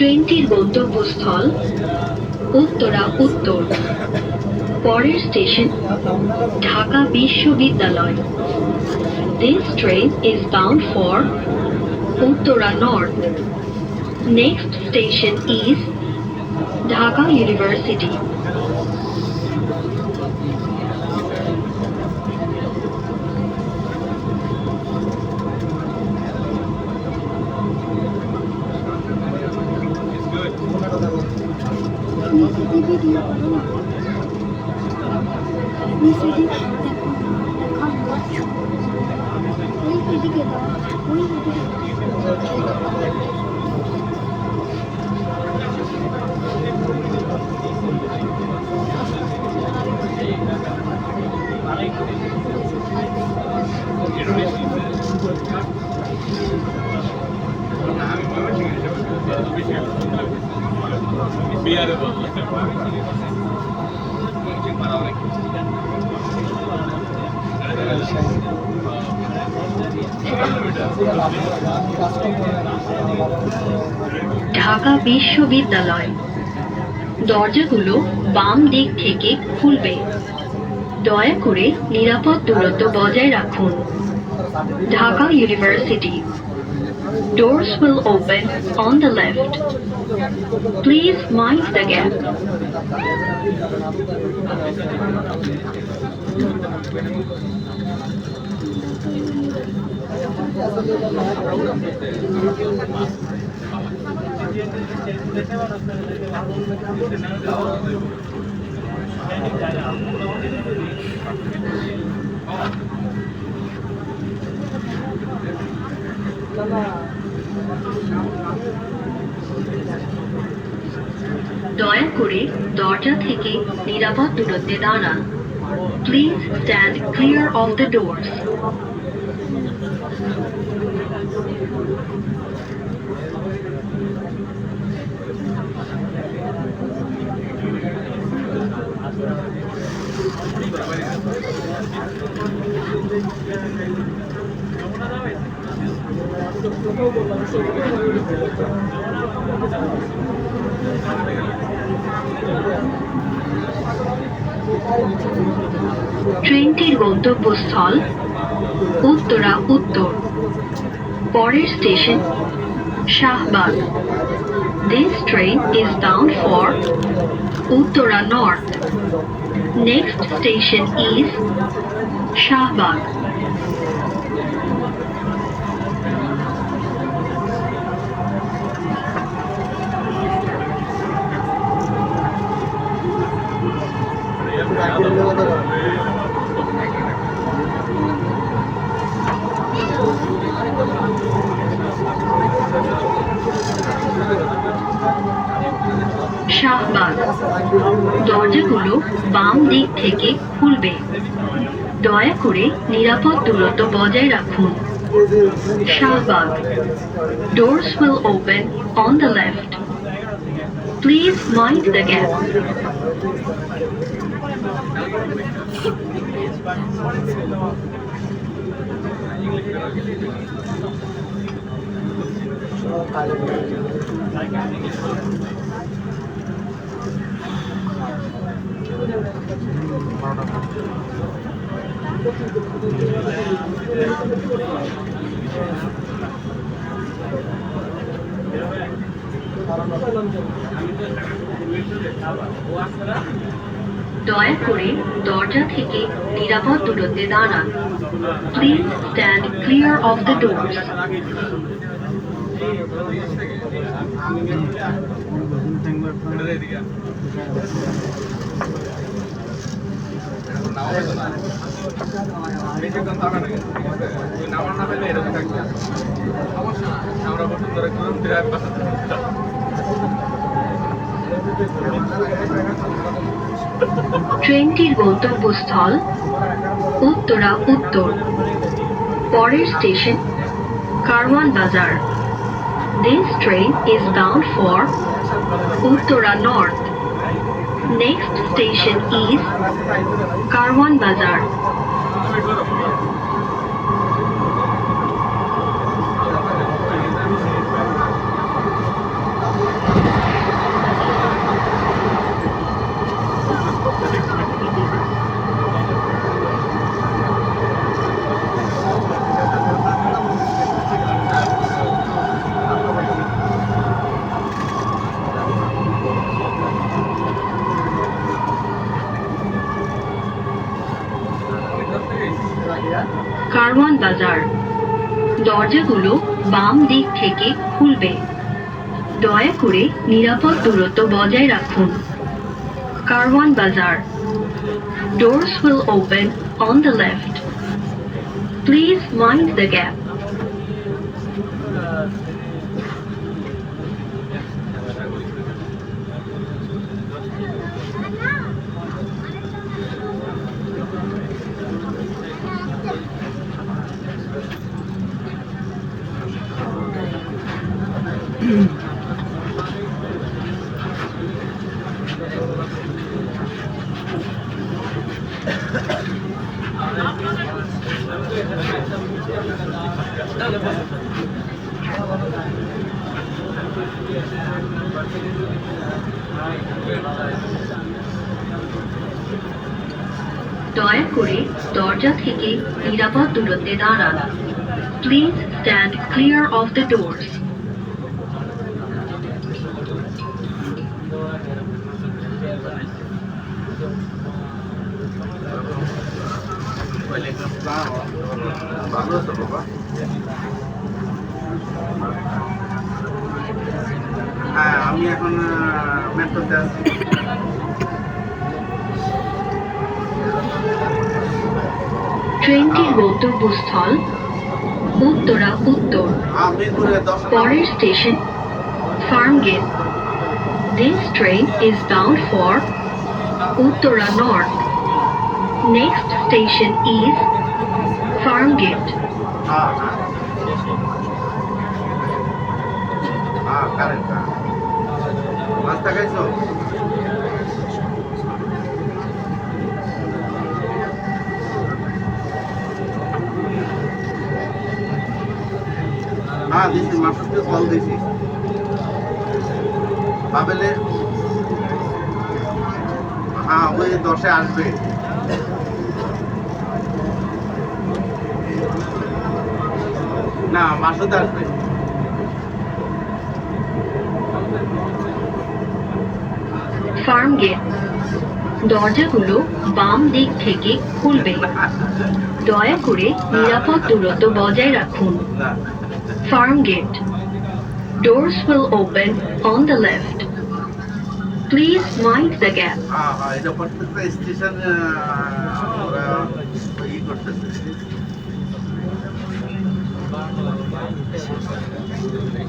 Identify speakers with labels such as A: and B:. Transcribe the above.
A: ট্রেনটির গন্তব্যস্থল উত্তরা উত্তর। পরের স্টেশন ঢাকা বিশ্ববিদ্যালয়। This train is bound for Uttara North. Next station is Dhaka University. Dhaka বিশ্ববিদ্যালয়। দরজাগুলো বাম দিক থেকে খুলবে। দয়া করে নিরাপদ দূরত্ব বজায় রাখুন। Dhaka university. Doors will open on the left. Please mind the gap. দয়া করে দরজা থেকে নিরাপদ দূরত্বে দাঁড়ান। Please stand clear of the doors. ট্রেনটির গন্তব্যস্থল উত্তরা উত্তর। পরের station Shahbag. This train is bound for Uttara North. Next station is Shahbag. Shahbag. দরজাগুলো বাম দিক থেকে খুলবে। দয়া করে নিরাপদ দূরত্ব বজায় রাখুন। Shahbag. Doors will open on the left. Please mind the gap. দয়া করে দরজা থেকে নিরাপদ দূরত্বে দাঁড়ান। Please stand clear of the doors. ট্রেনটির গন্তব্যস্থল উত্তরা উত্তর। পরের স্টেশন কারওয়ান বাজার। This train is bound for Uttara North. Next station is Karwan Bazar. Karwan বাজার, দরজাগুলো বাম দিক থেকে খুলবে। দয়া করে নিরাপদ দূরত্ব বজায় রাখুন। কারওয়ান বাজার, doors will open on the left. Please mind the gap. দয়া করে দরজা থেকে নিরাপদ দূরত্বে দাঁড়ান। Please stand clear of the doors.
B: হ্যাঁ, আমি এখন মেট্রোতে আছি।
A: ট্রেনটির গন্তব্যস্থল উত্তরা উত্তর। পরের station Farmgate. This train is bound for Uttara North. Next station is Farmgate.
B: Correct. নাস্তা খাইছো? হ্যাঁ দিছি, মাস্টারকে কল দিছি। ভাবেলে হ্যাঁ ওই 10-এ আসবে। না, মাসুদ আসবে।
A: ফার্মগেট, দরজাগুলো বাম দিক থেকে খুলবে। দয়া করে নিরাপদ দূরত্ব বজায় রাখুন। Farmgate, doors will open on the left. Please mind the gap.
B: এটা প্রত্যেকটা স্টেশন ওরা ই করতেছে।